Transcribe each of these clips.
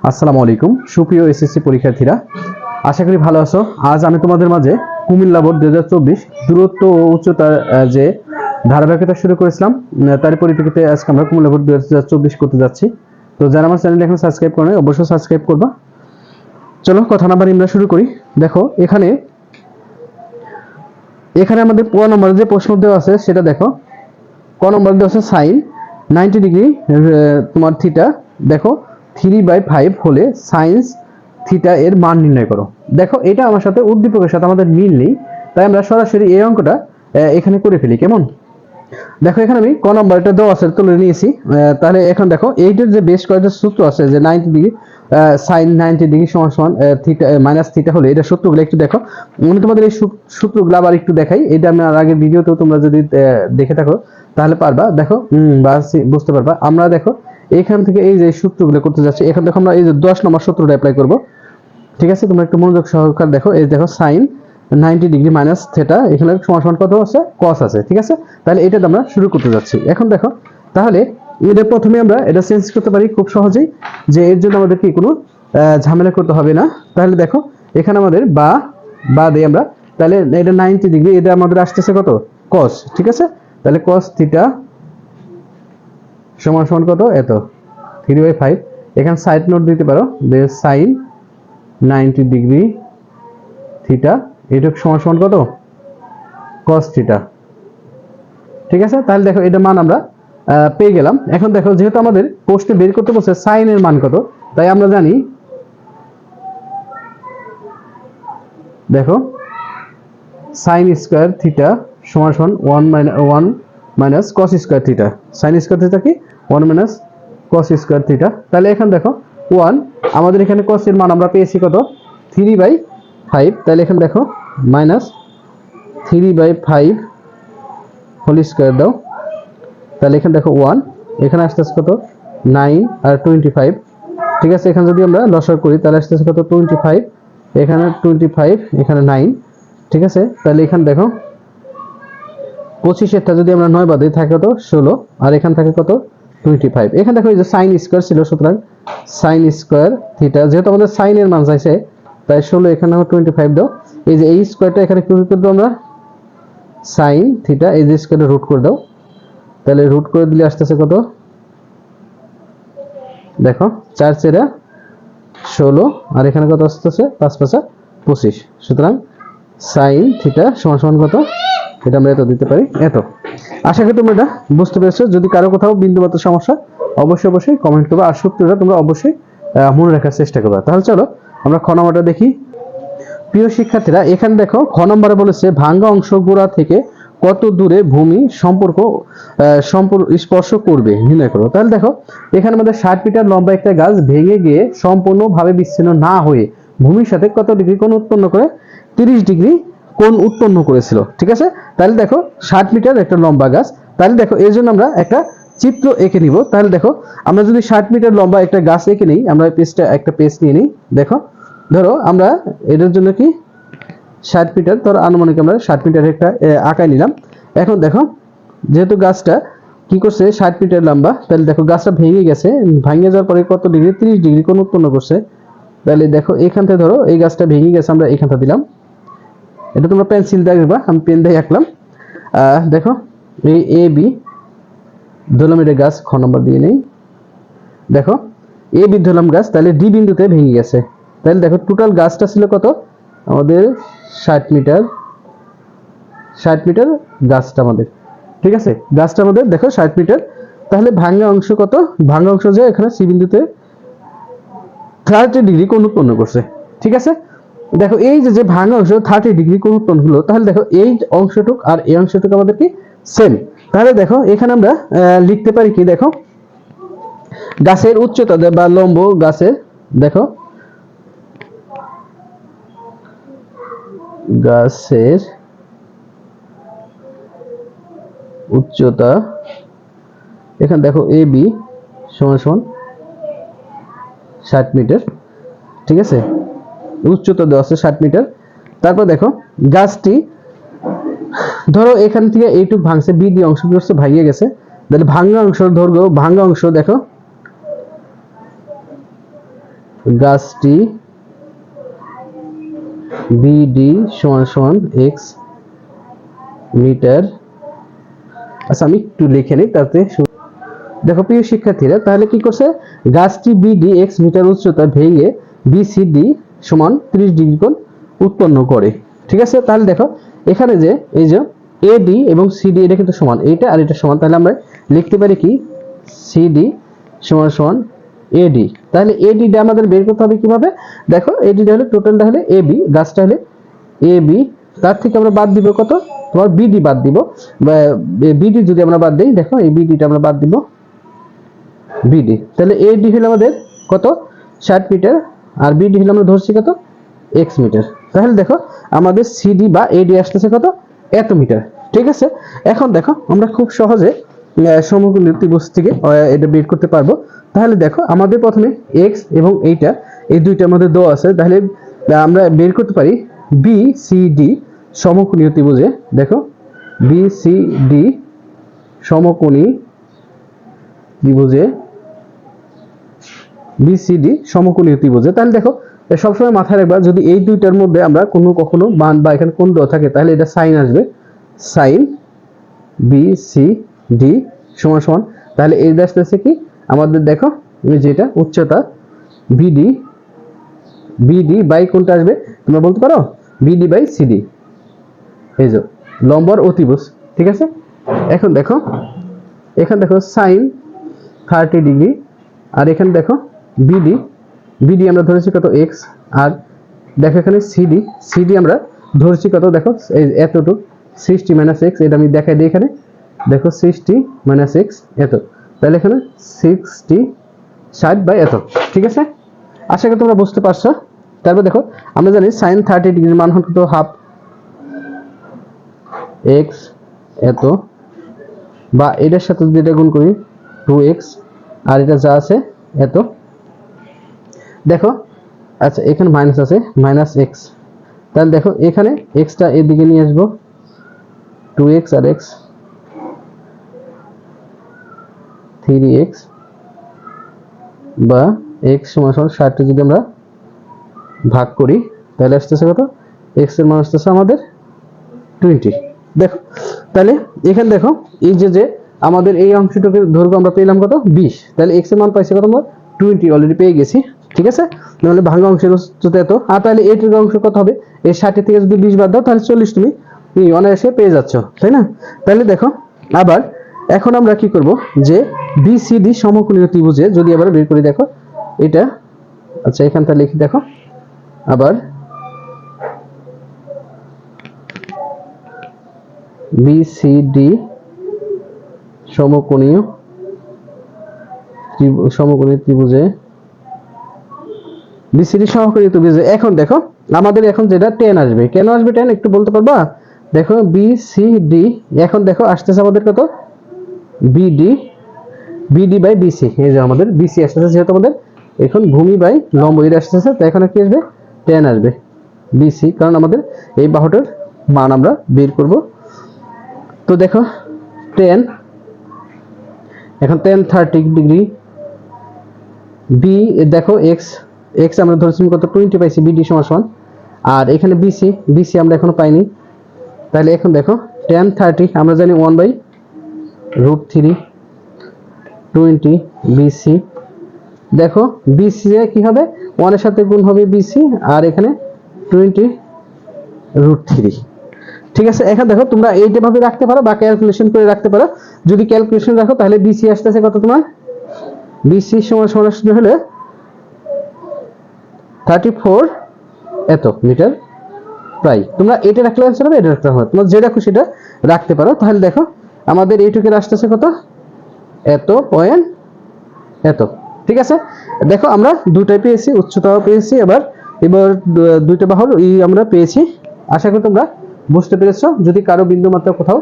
আসসালামু আলাইকুম সুপ্রিয় এসএসসি পরীক্ষার্থীরা, আশা করি ভালো আছো। আজ আমি তোমাদের মাঝে কুমিল্লা বোর্ড 2024 দূরত্ব ও উচ্চতার যে ধারাবাহিকতা শুরু করেছিলাম, তার পরিপ্রেক্ষিতে আজকে আমরা কুমিল্লা বোর্ড 2024 করতে যাচ্ছি। তো যারা আমার চ্যানেল এখন সাবস্ক্রাইব করে নাই অবশ্যই সাবস্ক্রাইব করবা। চলো কথা নাম্বার আমরা শুরু করি। দেখো এখানে আমাদের ক নম্বরে যে প্রশ্ন দেওয়া আছে সেটা দেখো। ক নম্বর দেওয়া আছে সাইন 90 ডিগ্রি তোমার থিটা দেখো 3/5 হলে সাইন্স থিটা এর মান নির্ণয় করো। দেখো এটা আমার সাথে উদ্দীপকের সাথে আমাদের মিল নেই, তাই আমরা সরাসরি এই অঙ্কটা এখানে করে ফেলি। কেমন? দেখো এখানে আমি ক নম্বরটা দেওয়া আছে তুলে নিয়েছি। তাহলে এখন দেখো এইটার যে বেশ কয়েকটা সূত্র আছে যে 90 ডিগ্রি সাইন 90 ডিগ্রি সমান সমান থিটা মাইনাস থিটা হলে এটা সূত্রগুলো একটু দেখো। আমি তোমাদের এই সূত্রগুলো আবার একটু দেখাই। এটা আমি আর আগের ভিডিওতেও তোমরা যদি দেখে থাকো তাহলে পারবা দেখো বা বুঝতে পারবা। আমরা দেখো এখান থেকে এই যে সূত্রগুলো করতে যাচ্ছি, এখন দেখো আমরা এই যে 10 নম্বর সূত্রটা অ্যাপ্লাই করব। ঠিক আছে, তোমরা একটু মনোযোগ সহকারে দেখো। এই দেখো সাইন 90 ডিগ্রি মাইনাস থিটা এখানে সমান সমান কত আছে? cos আছে। ঠিক আছে, তাহলে এটা আমরা শুরু করতে যাচ্ছি। এখন দেখো তাহলে এটা প্রথমে আমরা এটা চেঞ্জ করতে পারি খুব সহজেই, যে এর জন্য আমাদের কি কোনো ঝামেলা করতে হবে না। তাহলে দেখো এখানে আমাদের বা দেই আমরা, তাহলে এটা 90 ডিগ্রি, এটা আমাদের আসতেছে কত? cos। ঠিক আছে, তাহলে cos থিটা সমান সমান কত? এত 3/5। এখানে সাইড নোট দিতে পারো যে সাইন 90 ডিগ্রি থিটা এটা সমান সমান কত? cos theta. ঠিক আছে, তাহলে দেখো এটা মান আমরা পেয়ে গেলাম। এখন দেখো যেহেতু আমাদের প্রশ্নে বের করতে বলছে সাইন এর মান কত, তাই আমরা জানি দেখো সাইন স্কয়ার থিটা সমান সমান 1 minus cos square theta. Sine square theta কি 1 মাইনাস cos স্কয়ার থিটা। তাহলে এখন দেখো 1 আমাদের এখানে cos এর মান আমরা পেয়েছি কত? 3/5। তাহলে এখানে দেখো মাইনাস 3/5 হোল স্কয়ার দাও। তাহলে এখানে দেখো 1 এখানে আসতেছে কত? 9 আর 25। ঠিক আছে, এখানে যদি আমরা লসাগু করি তাহলে আসতেছে কত? 25। এখানে 25 এখানে 9। ঠিক আছে, তাহলে এখানে দেখো 25 এরটা যদি আমরা 9 বাদ দিই থাকে কত? 16। আর এখানে থাকে কত? 25। এখানে দেখো এই যে সাইন স্কয়ার ছিল, সুতরাং সাইন স্কয়ার থিটা যেহেতু আমাদের সাইন এর মান চাইছে তাই 16 এখানে 25 দাও। এই যে এই স্কয়ারটা এখানে কি করব আমরা? সাইন থিটা এই যে স্কয়ারটা রুট করে দাও। তাহলে রুট করে দিলে আসতেছে কত? দেখো 4 4 16 আর এখানে কত আসতেছে? 5 5 25। সুতরাং সাইন থিটা সমান সমান কত? এটা আমরা এত দিতে পারি। এত। আশা করি তোমরা এটা বুঝতে পেরেছো। যদি কারো কোথাও বিন্দুমাত্র সমস্যা অবশ্যই কমেন্ট করবে, আর সূত্রটা তোমরা অবশ্যই মনে রাখার চেষ্টা করবে। তাহলে চলো আমরা খ নম্বরটা দেখি। প্রিয় শিক্ষার্থীরা, এখানে দেখো খ নম্বরে বলেছে ভাঙ্গা অংশ গোড়া থেকে কত দূরে ভূমি সম্পর্ক স্পর্শ করবে নির্ণয় করো। তাহলে দেখো এখানে আমাদের 60 মিটার লম্বা একটা গাছ ভেঙে গিয়ে সম্পূর্ণভাবে বিচ্ছিন্ন না হয়ে ভূমির সাথে কত ডিগ্রি কোণ উৎপন্ন করে? 30 ডিগ্রি কোণ উৎপন্ন করেছিল। ঠিক আছে, তাহলে দেখো 60 মিটার একটা লম্বা গাছ। তাহলে দেখো এর জন্য আমরা একটা চিত্র এঁকে নিব। তাহলে দেখো আমরা যদি 60 মিটার লম্বা একটা গাছ এঁকে নিই, আমরা একটা পেজ নিয়ে নিই। দেখো ধরো আমরা এটার জন্য কি 60 মিটার, ধরো আনুমানিক আমরা 60 মিটার একটা আঁকায় নিলাম। এখন দেখো যেহেতু গাছটা কি করছে 60 মিটার লম্বা, তাহলে দেখো গাছটা ভেঙে গেছে, ভেঙে যাওয়ার পরে কত ডিগ্রি? 30 ডিগ্রি কোণ উৎপন্ন করছে। তাহলে দেখো এখান থেকে ধরো এই গাছটা ভেঙে গেছে, আমরা এখানটা দিলাম। এটা তোমরা পেন্সিল দিয়ে আঁকবা, আমি পেন দিয়ে আঁকলাম। দেখো এই এ বি ধরলাম, এটা গাছ খ নম্বর দিয়ে নেই। দেখো এ বি ধরলাম গাছ, তাহলে ডি বিন্দুতে ভেঙে গেছে। তাহলে দেখো টোটাল গাছটা ছিল কত আমাদের? 60 মিটার গাছটা আমাদের। ঠিক আছে, গাছটা আমাদের দেখো 60 মিটার। তাহলে ভাঙা অংশ কত? ভাঙা অংশ যে এখানে সি বিন্দুতে 30 ডিগ্রি কোণ উৎপন্ন করছে। ঠিক আছে, দেখো এই যে ভাঙা অংশ 30 ডিগ্রি কোণ উৎপন্ন হলো, তাহলে দেখো এই অংশটুক আর এই অংশটুক আমাদের কি সেম। তাহলে দেখো এখানে আমরা লিখতে পারি কি? দেখো গাছের উচ্চতা বা লম্ব গাছের, দেখো গাছের উচ্চতা এখানে দেখো এ বি সমান সমান 60 মিটার। ঠিক আছে, উচ্চতা দেওয়া আছে 60 মিটার। তারপর দেখো গাছটি ধরো এখান থেকে এইটুক ভাঙছে, বি ডি অংশ কি করছে? ভাঙিয়ে গেছে। তাহলে ভাঙা অংশের দৈর্ঘ্য, ভাঙা অংশ দেখো গাছটি বিডি সমান সমান এক্স মিটার। আচ্ছা আমি একটু লিখে নিই তাতে দেখো প্রিয় শিক্ষার্থীরা, তাহলে কি করছে, গাছটি বিডি এক্স মিটার উচ্চতা ভেঙে বিসিডি সমান 30 ডিগ্রি কোণ উৎপন্ন করে। ঠিক আছে, তাহলে দেখো এখানে যে এই যে এডি এবং সিডি এটা কিন্তু সমান, এইটা আর এটা সমান, তাহলে আমরা লিখতে পারি কি সিডি সমান সমান এডি। তাহলে এডিটা আমাদের বের করতে হবে কিভাবে, দেখো এডিটা হলে টোটালটা হলে এবি, গাছটা হলে এবি, তার থেকে আমরা বাদ দিব কত, তোমার বিডি বাদ দিব, বিডি যদি আমরা বাদ দিই, দেখো এই বিডিটা আমরা বাদ দিব বিডি, তাহলে এডি হলো আমাদের কত 60 মিটার আর বিডি হলো আমরা ধরছি কত এক্স মিটার। তাহলে দেখো আমাদের সিডি বা এডি আসতেছে কত এত মিটার। ঠিক আছে, এখন দেখো আমরা খুব সহজে সমকোণী ত্রিভুজ থেকে এটা বের করতে পারবো। তাহলে দেখো আমাদের প্রথমে এক্স এবং এইটা এই দুইটার মধ্যে দেওয়া আছে, তাহলে আমরা বের করতে পারি বি সি ডি সমকোণী ত্রিভুজে, দেখো বি সি ডি সমকোণী ত্রিভুজে, বিসিডি সমকোণী ত্রিভুজে। তাহলে দেখো সবসময় মাথায় রাখবা, যদি এই দুইটার মধ্যে আমরা কখনো মান বা এখানে কোণ দেওয়া থাকে তাহলে এটা সাইন আসবে, সাইন বিসিডি সমান সমান, তাহলে এই আসতেছে কি আমাদের দেখো যেটা উচ্চতা বিডি, বিডি বাই কোনটা আসবে তোমরা বলতে পারো, বিডি বাই সিডি, এই যে লম্বর অতিভুজ। ঠিক আছে, এখন দেখো এখানে দেখো সাইন 30 ডিগ্রি আর এখানে দেখো বিডি, বিডি আমরা ধরেছি কত এক্স, আর দেখো এখানে সিডি, সিডি আমরা ধরেছি কত, দেখো এই এতটুকু 60 মাইনাস এক্স, এটা আমি দেখাই দিই, এখানে দেখো 60 মাইনাস এক্স এত, তাহলে এখানে 60 বাই এত। ঠিক আছে, আশা করি তোমরা বুঝতে পারছো। তারপর দেখো আমরা জানি সাইন 30 ডিগ্রির মান হতো হাফ এক্স এত, বা এটার সাথে যদি এটা গুণ করি 2x আর এটা যা আছে এত, দেখো আচ্ছা এখানে মাইনাস আছে মাইনাস এক্স, তাহলে দেখো এখানে এক্সটা এদিকে নিয়ে আসবো 2x আর x 3x বা x সমান 60 যদি আমরা ভাগ করি তাহলে আসতেছে কত, x এর মান আসতেছে আমাদের 20। দেখো তাহলে এখানে দেখো এই যে আমাদের এই অংশটুকুর দৈর্ঘ্য আমরা পেলাম কত 20, তাহলে x এর মান পাইছি কত আমরা 20 অলরেডি পেয়ে গেছি। ঠিক আছে, তাহলে ভাঙা অংশের উচ্চতা এত, আর তাহলে এটির অংশ কত হবে, এই 60 থেকে যদি 20 বাদ দাও তাহলে 40 তুমি অনায়াসে পেয়ে যাচ্ছ, তাই না। তাহলে দেখো আবার এখন আমরা কি করব, যে বিসিডি সমকোণী ত্রিভুজে যদি আবার বের করি, দেখো এটা আচ্ছা এখানটা লিখি, দেখো আবার বিসিডি সমকোণী ত্রিভুজে, বিসিডি সমকোণী ত্রিভুজে এখন দেখো আমাদের এখন যেটা tan আসবে, কেন আসবে tan একটু বলতে পারবা, দেখো বিসিডি এখন দেখো আসতেছে আমাদের কত বিডি, বিডি বাই বিসি, এই যে আমাদের বিসি আসতেছে, যেহেতু আমাদের এখন ভূমি বাই লম্ব এটা আসতেছে, তো এখন কি আসবে tan আসবে বিসি, কারণ আমাদের এই বাহুটার মান আমরা বের করব। তো দেখো tan, এখন tan 30 ডিগ্রি, বি দেখো এক্স, এক্স আমরা ধরেছিলাম কত 20 পাইছি, বিডি সমান, আর এখানে বিসি, বিসি আমরা এখনো পাইনি, তাহলে এখন দেখো tan 30 আমরা জানি 1/√3 20 বিসি, দেখো বিসি কি হবে 1 এর সাথে গুণ হবে বিসি আর এখানে 20√3। ঠিক আছে, এখন দেখো তোমরা এইটা ভাবে রাখতে পারো বা ক্যালকুলেশন করে রাখতে পারো, যদি ক্যালকুলেশন রাখো তাহলে বিসি আসতেছে কত তোমার, বিসি সমান হলে 34 এত মিটার প্রায়, তোমরা এটা রাখলে आंसर হবে, এটা রাখতে হবে, তোমরা যেটা খুশি সেটা রাখতে পারো। তাহলে দেখো আমাদের এইটুকুর আসতেছে কত এত পয়েন্ট এত। ঠিক আছে, দেখো আমরা দুটাই পেয়েছি, উচ্চতাও পেয়েছি, এবার দুইটা বাহুর আমরা পেয়েছি। আশা করি তোমরা বুঝতে পেরেছো। যদি কারো বিন্দু মাত্রা কোথাও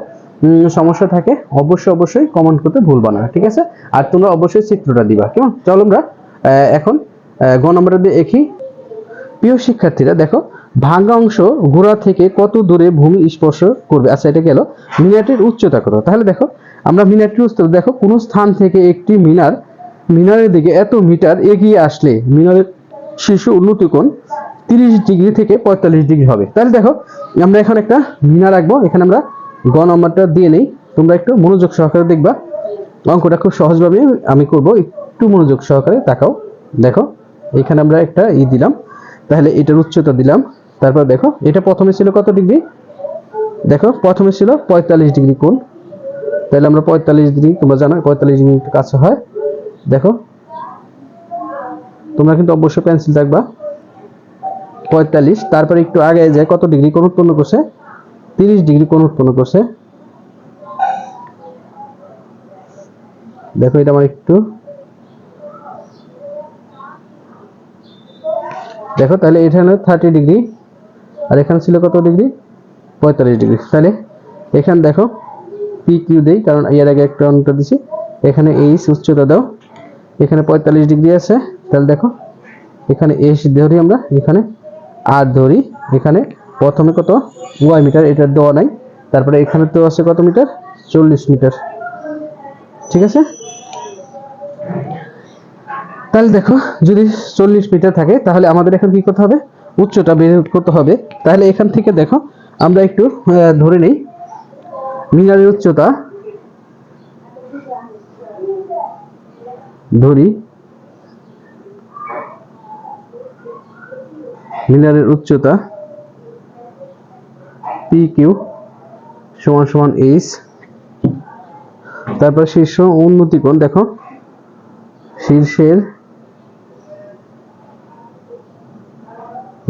সমস্যা থাকে অবশ্যই কমেন্ট করতে ভুলবা না। ঠিক আছে, আর তোমরা অবশ্যই চিত্রটা দিবা, কেমন। চলো আমরা এখন গ নম্বরে দেখি। প্রিয় শিক্ষার্থীরা দেখো ভাঙা অংশ গোড়া থেকে কত দূরে ভূমি স্পর্শ করবে। আচ্ছা এটা গেল, মিনারটির উচ্চতা কত। তাহলে দেখো আমরা মিনারটির উচ্চতা দেখো কোন স্থান থেকে একটি মিনারের দিকে এত মিটার এগিয়ে আসলে মিনারের শীর্ষ উন্নতি কোণ 30 ডিগ্রি থেকে 45 ডিগ্রি হবে। তাহলে দেখো আমরা এখন একটা মিনা রাখবো, এখানে আমরা গ নম্বরটা দিয়ে নেই, তোমরা একটু মনোযোগ সহকারে দেখবা, অঙ্কটা খুব সহজভাবে আমি করব, একটু মনোযোগ সহকারে তাকাও। দেখো এখানে আমরা একটা দিলাম, তাহলে এটার উচ্চতা দিলাম, তারপর দেখো এটা প্রথমে ছিল কত ডিগ্রি, দেখো প্রথমে ছিল 45 ডিগ্রি কোণ, তাহলে আমরা 45 ডিগ্রি, তোমরা জানো 45 ডিগ্রি কাছে হয়। দেখো তোমরা কিন্তু অবশ্যই পেন্সিল রাখবা। 45, তারপরে একটু আগে যায় কত ডিগ্রি কোণ উৎপন্ন করছে, 30 ডিগ্রি কোণ উৎপন্ন করছে। দেখো এটা আমার একটু দেখো, তাহলে এখানে 30 ডিগ্রি আর এখানে ছিল কত ডিগ্রি, 45 ডিগ্রি। তাহলে এখানে দেখো পি কিউ দেই, কারণ এর আগে একটা অন্তর দিছি, এখানে এইচ উচ্চতা দাও, এখানে 45 ডিগ্রি আছে, তাহলে দেখো এখানে এস ধরি আমরা, এখানে আর ধরি, এখানে প্রথমে কত ওয়াই মিটার, এটা দেওয়া নাই, তারপরে এখানে তো আছে কত মিটার, 40 মিটার, ঠিক আছে। তাহলে দেখো যদি 40 মিটার থাকে, তাহলে আমাদের এখন কি করতে হবে, উচ্চতা বের করতে হবে। তাহলে এখান থেকে দেখো আমরা একটু ধরে নেই, মিনারের উচ্চতা ধরি, মিনারের উচ্চতা পি কিউ সমান সমান এইচ, তারপর শীর্ষ উন্নতি কোণ, দেখো শীর্ষের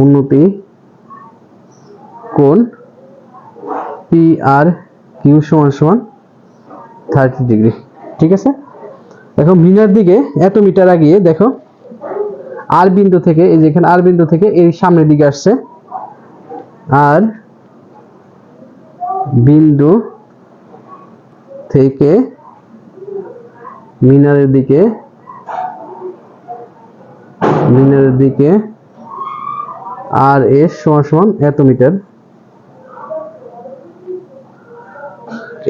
উন্নতি কোণ পি আর কিউ সমান সমান 30 ডিগ্রি, ঠিক আছে। এখন মিনার দিকে এত মিটার আগিয়ে দেখো আর বিন্দু থেকে, এই যে এখানে আর বিন্দু থেকে এই সামনের দিকে আসছে, আর বিন্দু থেকে মিনারের দিকে আর এস সমান সমান এত মিটার,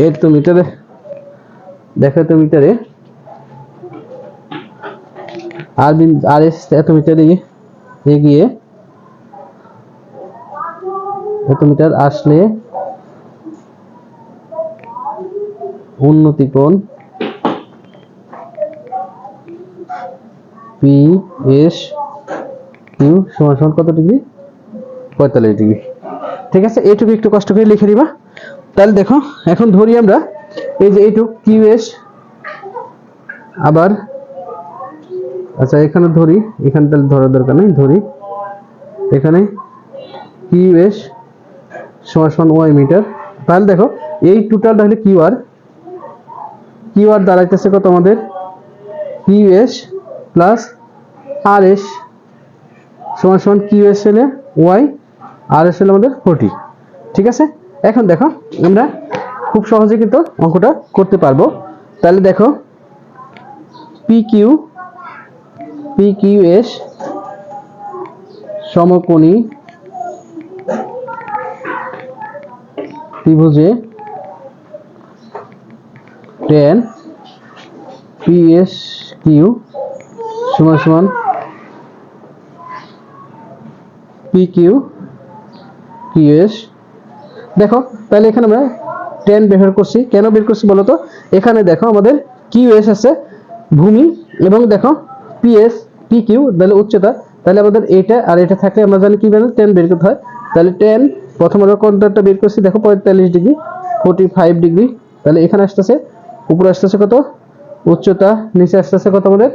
এত মিটারে দেখো, এত মিটারে আর এস এত মিটারে এগিয়ে এত মিটার আসলে উন্নতি কোণ পি এস কিউ সমান সমান কত ডিগ্রি, 45 ডিগ্রি, ঠিক আছে। এইটুকু একটু কষ্ট করে লিখে দিবা। তাহলে দেখো এখন ধরি আমরা এই যে এইটুকু কিউ এস, আবার আচ্ছা এখানে ধরি, এখানে তাহলে ধরার দরকার নেই, ধরি এখানে কিউ এস সমান সমান ওয়াই মিটার। তাহলে দেখো এই টোটালটা হলো কিউ আর দাঁড়াইতেছে কত আমাদের, কিউ এস প্লাস আর এস সমান সমান কিউ এস হলে ওয়াই, আর এস হলে আমাদের 40, ঠিক আছে। এখন দেখো আমরা খুব সহজে কিন্তু অঙ্কটা করতে পারবো। তাহলে দেখো পি কিউ এস সমকোণী ত্রিভুজে tan পি এস কিউ সমান সমান পি কিউ এস। দেখো তাহলে এখানে আমরা tan বের করছি, কেন বের করছি বলো তো, এখানে দেখো আমাদের কিউ এস আছে ভূমি, এবং দেখো পি কিউ তাহলে উচ্চতা, তাহলে আমাদের এটা আর এটা থাকলে আমরা জানি কি বের tan বের করতে হয়। তাহলে tan প্রথম আমরা কোণটা বের করছি, দেখো 45 ডিগ্রি 45 ডিগ্রি, তাহলে এখানে আসতেছে উপরে আসতেছে কত উচ্চতা, নিচে আসতেছে কত আমাদের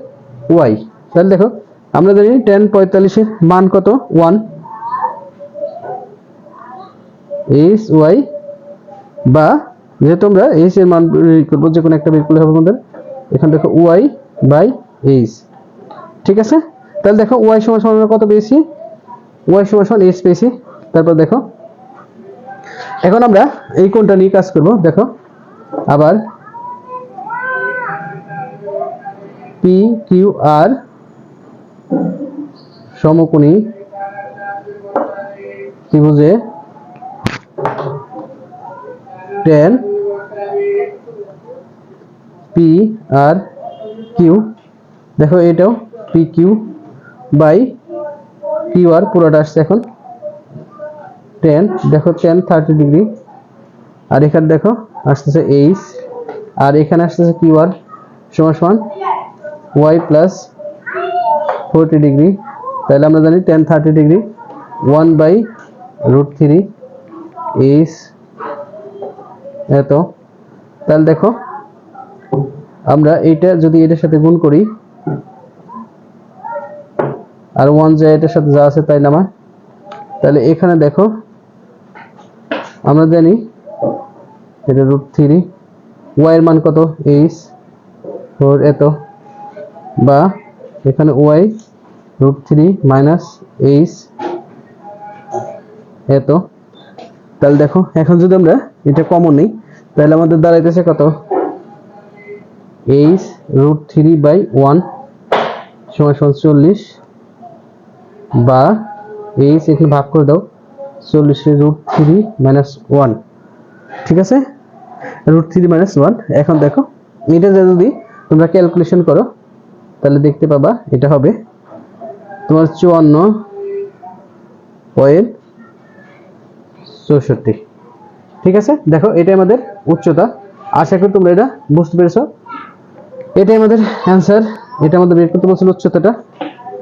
ওয়াই। তাহলে দেখো আমরা জানি tan 45 এর মান কত 1 এইচ ওয়াই, বা যেহেতু আমরা এইচ এর মান করবো, যে কোনো একটা বের করলে হবে আমাদের, এখানে দেখো ওয়াই বাই এইচ, ঠিক আছে। তাহলে দেখো ওয়াই সমান সমান কত পেয়েছি, ওয়াই সমান সমান এইচ পেয়েছি। তারপর দেখো এখন আমরা এই কোণটা নিয়ে কাজ করব। দেখো আবার পি কিউ আর সমকোণী ত্রিভুজে tan পি আর কিউ, দেখো এটাও পি কিউ বাই কিউআর পুরোটা আসছে এখন 10, দেখো 10 30 ডিগ্রি, আর এখানে দেখো আসতেছে এইচ, আর এখানে আসতেছে কিউআর সমান সমান ওয়াই প্লাস 40 ডিগ্রি। তাহলে আমরা জানি 10 30 ডিগ্রি 1/√3 এইচ এত। তাহলে দেখো আমরা এইটা যদি এটার সাথে গুণ করি, আর 1 যায় এটার সাথে যা আছে তাই নামা, তাহলে এখানে দেখো আমরা জানি এটা √3, ওয়াই এর মান কত এইচ 4 এত, বা এখানে ওয়াই √3 মাইনাস এইচ এত। তাহলে দেখো এখন যদি আমরা এটা কমন নিই তাহলে আমাদের দাঁড়াইতেছে কত, এইচ √3/1 সমান 40, বা এইচ এখানে ভাগ করে দাও 40 এর √3 - 1, ঠিক আছে, √3 - 1। এখন দেখো এটা যদি তোমরা ক্যালকুলেশন করো তাহলে দেখতে পাবা এটা হবে তোমার 54.64। ঠিক আছে, দেখো এটা আমাদের উচ্চতা। আশা করি তোমরা এটা বুঝতে পেরেছো। এটাই আমাদের অ্যান্সার, এটা আমাদের বের করতে বলছিল উচ্চতাটা।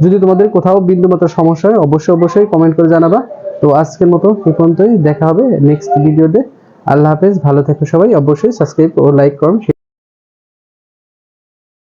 যদি তোমাদের কোথাও বিন্দুমাত্র সমস্যা হয় অবশ্যই কমেন্ট করে জানাবা। তো আজকের মতো এই পর্যন্তই, দেখা হবে নেক্সট ভিডিওতে। আল্লাহ হাফেজ, ভালো থেকো সবাই, অবশ্যই সাবস্ক্রাইব ও লাইক করুন।